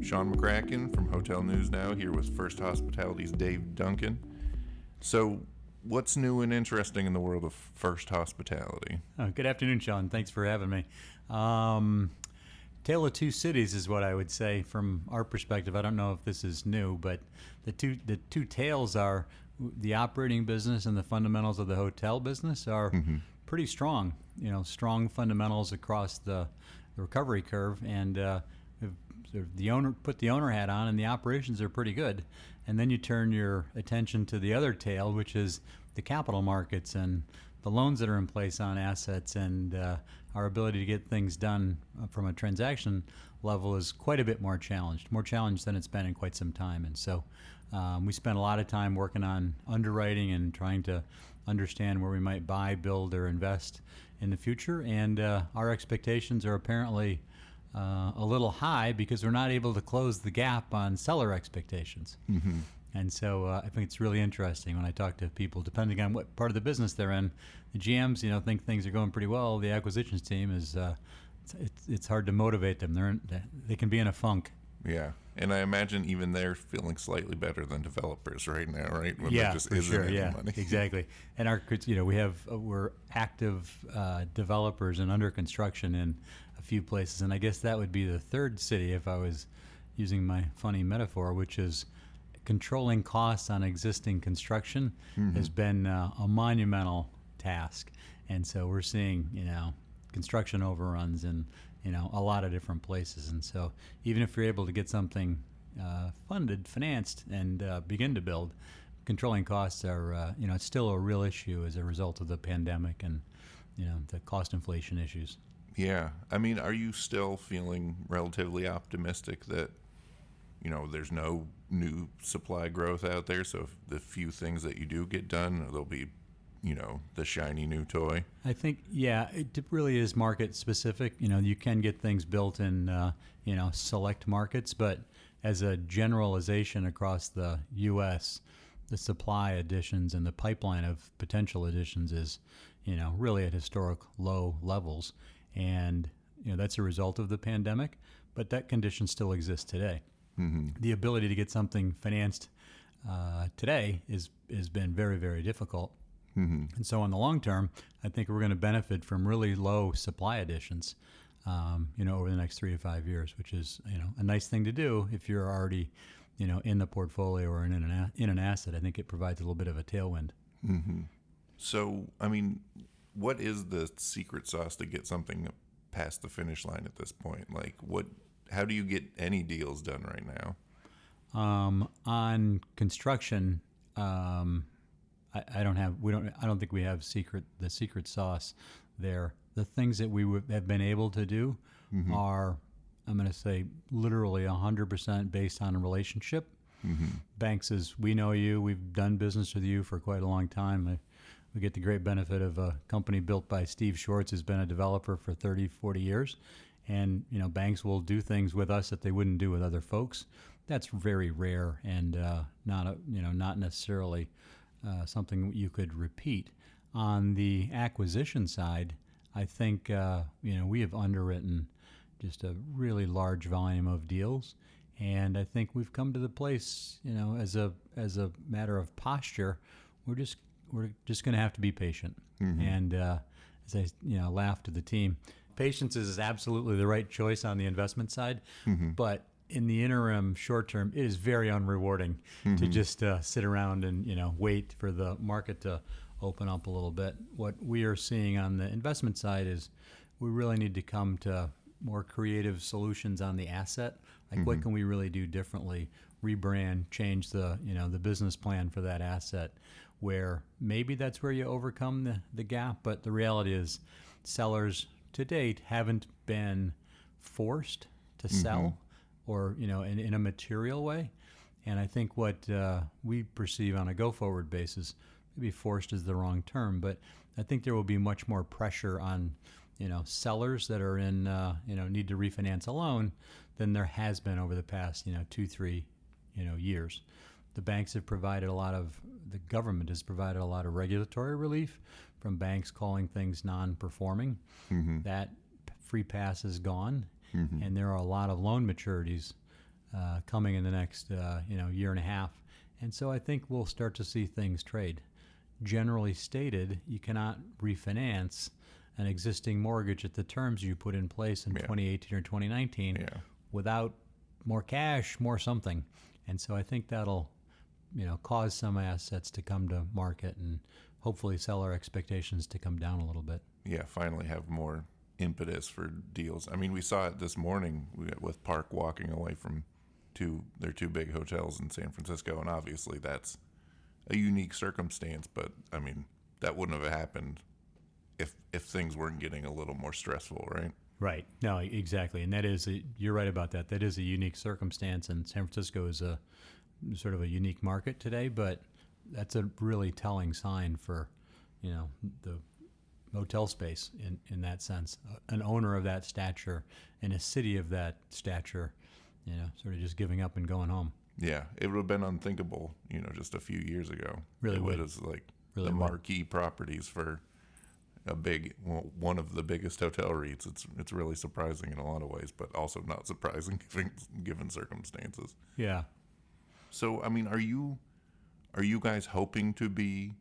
Sean McCracken from Hotel News Now here with First Hospitality's Dave Duncan. So, what's new and interesting in the world of First Hospitality? Good afternoon, Sean. Thanks for having me. Tale of two cities is what I would say from our perspective. I don't know if this is new, but the two tales are the operating business and the fundamentals of the hotel business are pretty strong. Strong fundamentals across the recovery curve, and the owner put the owner hat on, and the operations are pretty good. And then you turn your attention to the other tale, which is the capital markets and the loans that are in place on assets, and our ability to get things done from a transaction level is quite a bit more challenged than it's been in quite some time. And so we spent a lot of time working on underwriting and trying to understand where we might buy, build, or invest in the future. And our expectations are apparently a little high because we're not able to close the gap on seller expectations. And so I think it's really interesting when I talk to people, depending on what part of the business they're in. The GMs, think things are going pretty well. The acquisitions team is, it's hard to motivate them. They can be in a funk. Yeah, and I imagine even they're feeling slightly better than developers right now, right? When Yeah, there just for isn't sure. any Yeah, money. exactly. And we're active developers and under construction in a few places, and I guess that would be the third city if I was using my funny metaphor, which is controlling costs on existing construction has been a monumental task. And so we're seeing, construction overruns in, a lot of different places. And so even if you're able to get something financed, and begin to build, controlling costs are, it's still a real issue as a result of the pandemic and, the cost inflation issues. Yeah. I mean, are you still feeling relatively optimistic that, there's no new supply growth out there? So if the few things that you do get done, there'll be, the shiny new toy? I think, it really is market specific. You can get things built in, select markets, but as a generalization across the U.S., the supply additions and the pipeline of potential additions is, really at historic low levels. And, that's a result of the pandemic, but that condition still exists today. The ability to get something financed today has been very, very difficult. And so in the long term, I think we're going to benefit from really low supply additions, over the next 3 to 5 years, which is, a nice thing to do if you're already, in the portfolio or in an asset. I think it provides a little bit of a tailwind. So, I mean, what is the secret sauce to get something past the finish line at this point? How do you get any deals done right now? On construction, I don't think we have the secret sauce there. The things that we have been able to do are, I'm going to say, literally 100% based on a relationship. Banks says, we know you, we've done business with you for quite a long time. We get the great benefit of a company built by Steve Schwartz, who's been a developer for 30, 40 years. And, banks will do things with us that they wouldn't do with other folks. That's very rare and not necessarily something you could repeat. On the acquisition side, I think, we have underwritten just a really large volume of deals. And I think we've come to the place, as a matter of posture, we're just going to have to be patient. And as I laugh to the team, patience is absolutely the right choice on the investment side, but in the interim, short term, it is very unrewarding to just sit around and wait for the market to open up a little bit. What we are seeing on the investment side is we really need to come to more creative solutions on the asset. What can we really do differently? Rebrand, change the the business plan for that asset. Where maybe that's where you overcome the gap, but the reality is, sellers to date haven't been forced to sell or in a material way. And I think what we perceive on a go-forward basis, maybe forced is the wrong term, but I think there will be much more pressure on sellers that are in need to refinance a loan than there has been over the past 2-3 years. The banks have provided the government has provided a lot of regulatory relief from banks calling things non-performing. That free pass is gone, and there are a lot of loan maturities coming in the next year and a half. And so I think we'll start to see things trade. Generally stated, you cannot refinance an existing mortgage at the terms you put in place in 2018 or 2019 without more cash, more something. And so I think that'll cause some assets to come to market and hopefully seller expectations to come down a little bit. Yeah, finally have more impetus for deals. I mean, we saw it this morning with Park walking away from their two big hotels in San Francisco, and obviously that's a unique circumstance, but I mean, that wouldn't have happened if things weren't getting a little more stressful, right? Right. No, exactly. And you're right about that. That is a unique circumstance, and San Francisco is a sort of a unique market today, but that's a really telling sign for, the hotel space in that sense. An owner of that stature in a city of that stature, sort of just giving up and going home. Yeah, it would have been unthinkable, just a few years ago. Really it would. was like really the marquee properties for one of the biggest hotel REITs. It's really surprising in a lot of ways, but also not surprising given circumstances. Yeah. So, I mean, are you guys hoping to be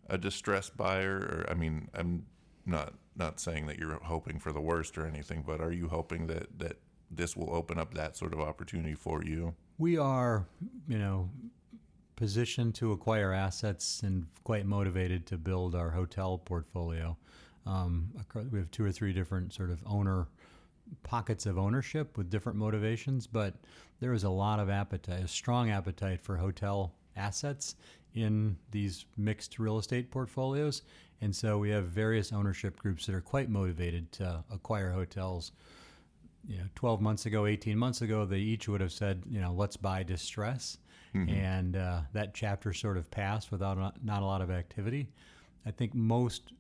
a distressed buyer? Or, I mean, I'm not saying that you're hoping for the worst or anything, but are you hoping that this will open up that sort of opportunity for you? We are, positioned to acquire assets and quite motivated to build our hotel portfolio. We have 2 or 3 different sort of pockets of ownership with different motivations, but there is a lot of appetite, a strong appetite for hotel assets in these mixed real estate portfolios. And so we have various ownership groups that are quite motivated to acquire hotels. 12 months ago, 18 months ago, they each would have said, let's buy distress. Mm-hmm. And that chapter sort of passed without not a lot of activity. I think most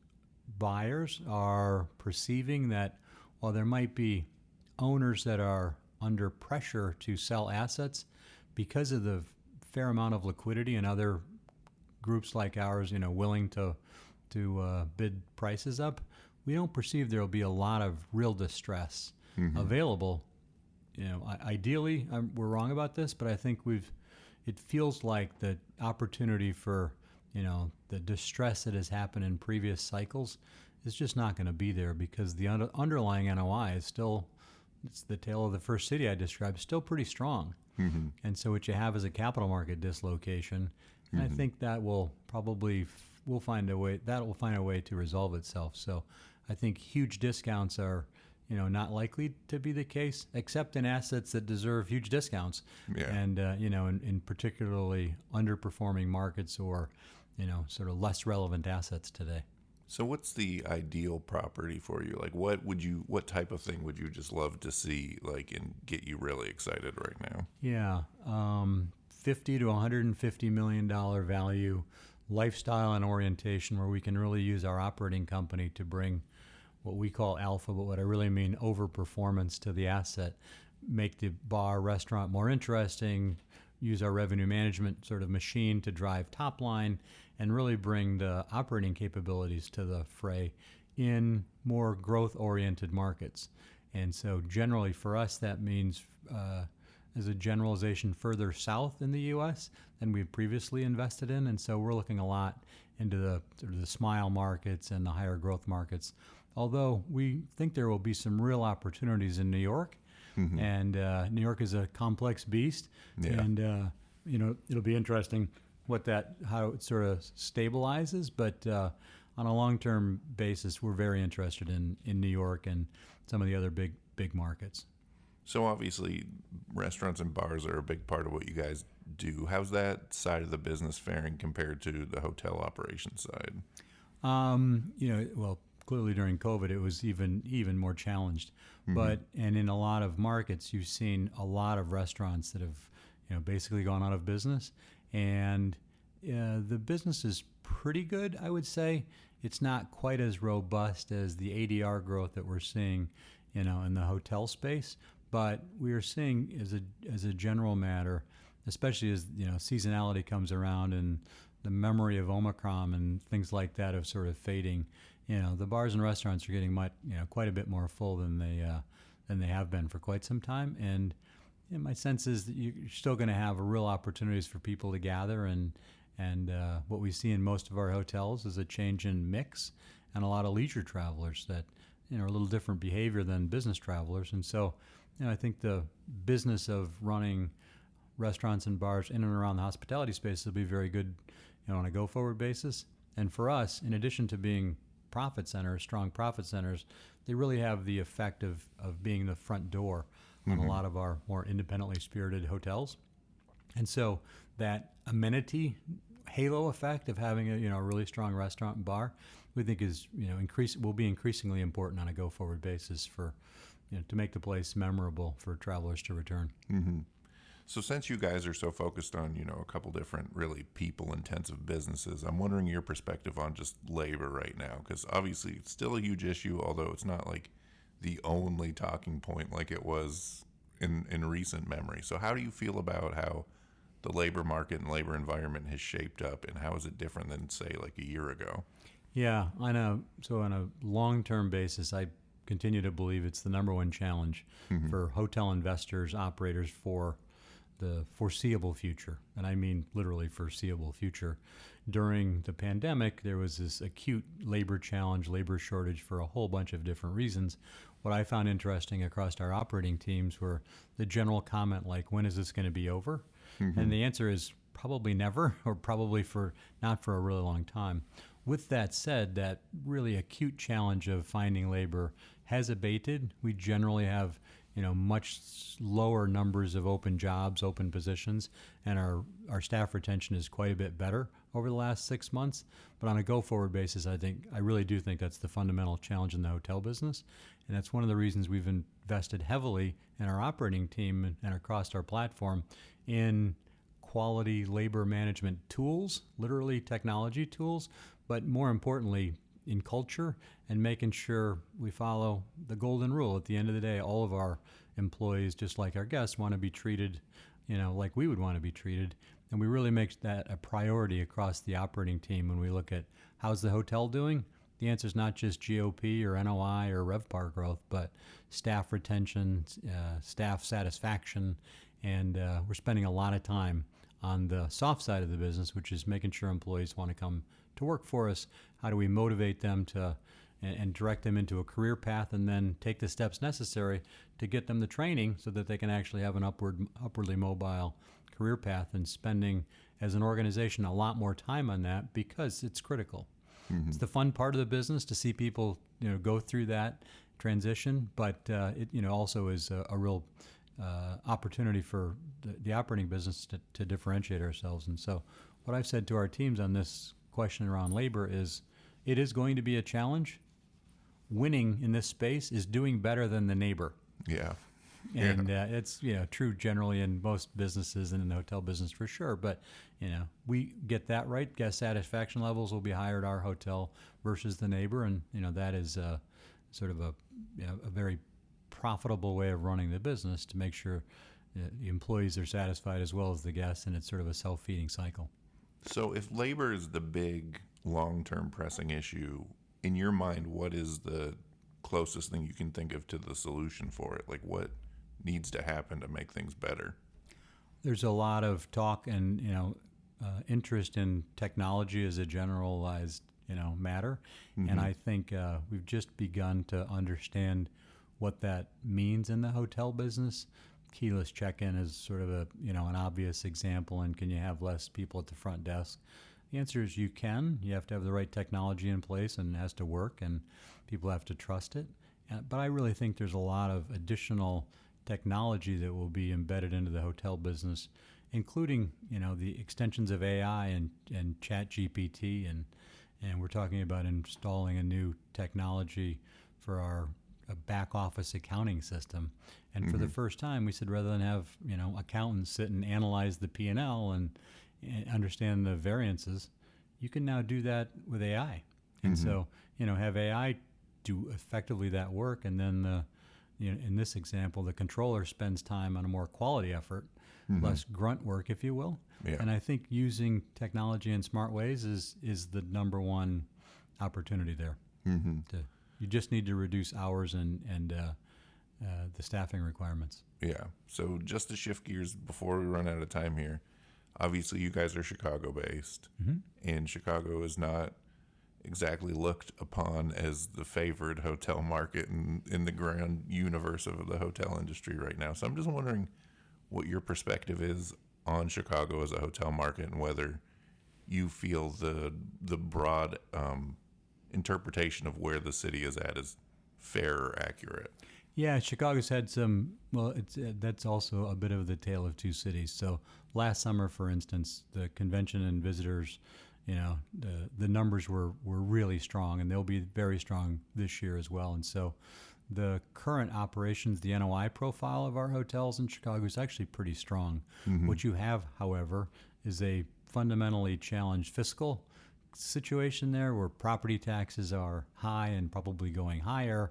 buyers are perceiving that while there might be owners that are under pressure to sell assets because of the fair amount of liquidity and other groups like ours, willing to bid prices up, we don't perceive there will be a lot of real distress available. Ideally, we're wrong about this, but I think it feels like the opportunity for, the distress that has happened in previous cycles is just not going to be there because the underlying NOI is still, it's the tale of the first city I described, still pretty strong. Mm-hmm. And so what you have is a capital market dislocation. And I think that will probably, will find a way to resolve itself. So I think huge discounts are, not likely to be the case, except in assets that deserve huge discounts. Yeah. And, in particularly underperforming markets or, sort of less relevant assets today. So what's the ideal property for you? Like what type of thing would you just love to see, like, and get you really excited right now? Yeah. $50 to $150 million value, lifestyle and orientation, where we can really use our operating company to bring what we call alpha, but what I really mean overperformance to the asset, make the bar restaurant more interesting, use our revenue management sort of machine to drive top line, and really bring the operating capabilities to the fray in more growth-oriented markets. And so generally for us, that means, as a generalization, further south in the U.S. than we've previously invested in. And so we're looking a lot into the sort of the smile markets and the higher growth markets. Although we think there will be some real opportunities in New York, and New York is a complex beast, and it'll be interesting how it sort of stabilizes. But on a long-term basis, we're very interested in New York and some of the other big markets. So obviously, restaurants and bars are a big part of what you guys do. How's that side of the business faring compared to the hotel operations side? Clearly during COVID, it was even more challenged. But in a lot of markets, you've seen a lot of restaurants that have, basically gone out of business, and the business is pretty good, I would say. It's not quite as robust as the ADR growth that we're seeing, in the hotel space. But we are seeing, as a general matter, especially as seasonality comes around and the memory of Omicron and things like that are sort of fading. The bars and restaurants are getting quite a bit more full than they have been for quite some time. And my sense is that you're still going to have real opportunities for people to gather, and what we see in most of our hotels is a change in mix and a lot of leisure travelers that are a little different behavior than business travelers. And so I think the business of running restaurants and bars in and around the hospitality space will be very good on a go-forward basis. And for us, in addition to being profit centers, strong profit centers, they really have the effect of being the front door on a lot of our more independently spirited hotels. And so that amenity halo effect of having a really strong restaurant and bar, we think is will be increasingly important on a go-forward basis for to make the place memorable for travelers to return. So since you guys are so focused on, a couple different really people-intensive businesses, I'm wondering your perspective on just labor right now, because obviously it's still a huge issue, although it's not like the only talking point like it was in recent memory. So how do you feel about how the labor market and labor environment has shaped up, and how is it different than, say, like a year ago? Yeah, on a long-term basis, I continue to believe it's the number one challenge for hotel investors, operators for the foreseeable future, and I mean literally foreseeable future. During the pandemic, there was this acute labor challenge, labor shortage for a whole bunch of different reasons. What I found interesting across our operating teams were the general comment like, when is this going to be over? And the answer is probably never, or probably not for a really long time. With that said, that really acute challenge of finding labor has abated. We generally have much lower numbers of open jobs, open positions, and our staff retention is quite a bit better over the last 6 months. But on a go-forward basis, I really do think that's the fundamental challenge in the hotel business, and that's one of the reasons we've invested heavily in our operating team and across our platform in quality labor management tools, literally technology tools, but more importantly, in culture and making sure we follow the golden rule. At the end of the day, all of our employees, just like our guests, want to be treated, like we would want to be treated. And we really make that a priority across the operating team when we look at how's the hotel doing. The answer is not just GOP or NOI or RevPAR growth, but staff retention, staff satisfaction, and we're spending a lot of time on the soft side of the business, which is making sure employees want to come to work for us. How do we motivate them and direct them into a career path, and then take the steps necessary to get them the training so that they can actually have an upwardly mobile career path, and spending as an organization a lot more time on that because it's critical. It's the fun part of the business to see people go through that transition, but it also is a real opportunity for the operating business to differentiate ourselves. And so what I've said to our teams on this question around labor is, it is going to be a challenge. Winning in this space is doing better than the neighbor. Yeah. And it's true generally in most businesses and in the hotel business for sure. But we get that right. Guest satisfaction levels will be higher at our hotel versus the neighbor, and that is sort of a very profitable way of running the business to make sure the employees are satisfied as well as the guests, and it's sort of a self-feeding cycle. So if labor is the big long-term pressing issue, in your mind, what is the closest thing you can think of to the solution for it? Like, what needs to happen to make things better? There's a lot of talk and interest in technology as a generalized matter, and I think we've just begun to understand what that means in the hotel business. Keyless check-in is sort of an obvious example, and can you have less people at the front desk? The answer is you can. You have to have the right technology in place, and it has to work, and people have to trust it. But I really think there's a lot of additional technology that will be embedded into the hotel business, including the extensions of AI and Chat GPT, and we're talking about installing a new technology for our back office accounting system. And for the first time, we said, rather than have accountants sit and analyze the P&L and understand the variances, you can now do that with AI. And so have AI do effectively that work, and then in this example, the controller spends time on a more quality effort, less grunt work, if you will. Yeah. And I think using technology in smart ways is the number one opportunity there. You just need to reduce hours and the staffing requirements. Yeah. So just to shift gears before we run out of time here, obviously you guys are Chicago based, and Chicago is not exactly looked upon as the favored hotel market in the grand universe of the hotel industry right now. So I'm just wondering what your perspective is on Chicago as a hotel market, and whether you feel the broad interpretation of where the city is at is fair or accurate. Yeah, Chicago's had some. Well, that's also a bit of the tale of two cities. So last summer, for instance, the convention and visitors, the numbers were really strong, and they'll be very strong this year as well. And so the current operations, the NOI profile of our hotels in Chicago is actually pretty strong. What you have, however, is a fundamentally challenged fiscal situation there, where property taxes are high and probably going higher.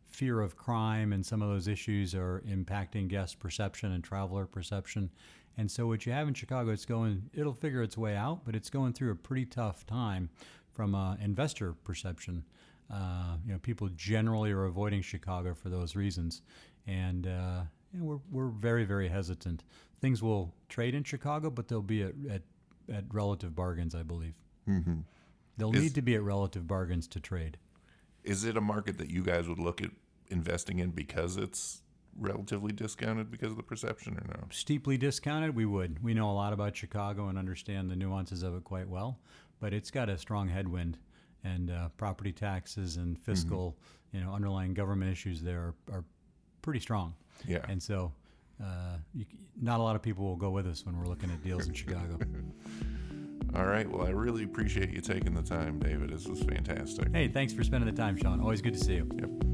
Fear of crime and some of those issues are impacting guest perception and traveler perception. And so what you have in Chicago, it'll figure its way out, but it's going through a pretty tough time from investor perception. People generally are avoiding Chicago for those reasons. And we're very, very hesitant. Things will trade in Chicago, but they'll be at relative bargains, I believe. They'll need to be at relative bargains to trade. Is it a market that you guys would look at investing in because it's relatively discounted because of the perception, or no? Steeply discounted, we would. We know a lot about Chicago and understand the nuances of it quite well, but it's got a strong headwind, and property taxes and fiscal, underlying government issues there are pretty strong. Yeah. And so not a lot of people will go with us when we're looking at deals in Chicago. All right. Well, I really appreciate you taking the time, David. This was fantastic. Hey, thanks for spending the time, Sean. Always good to see you. Yep.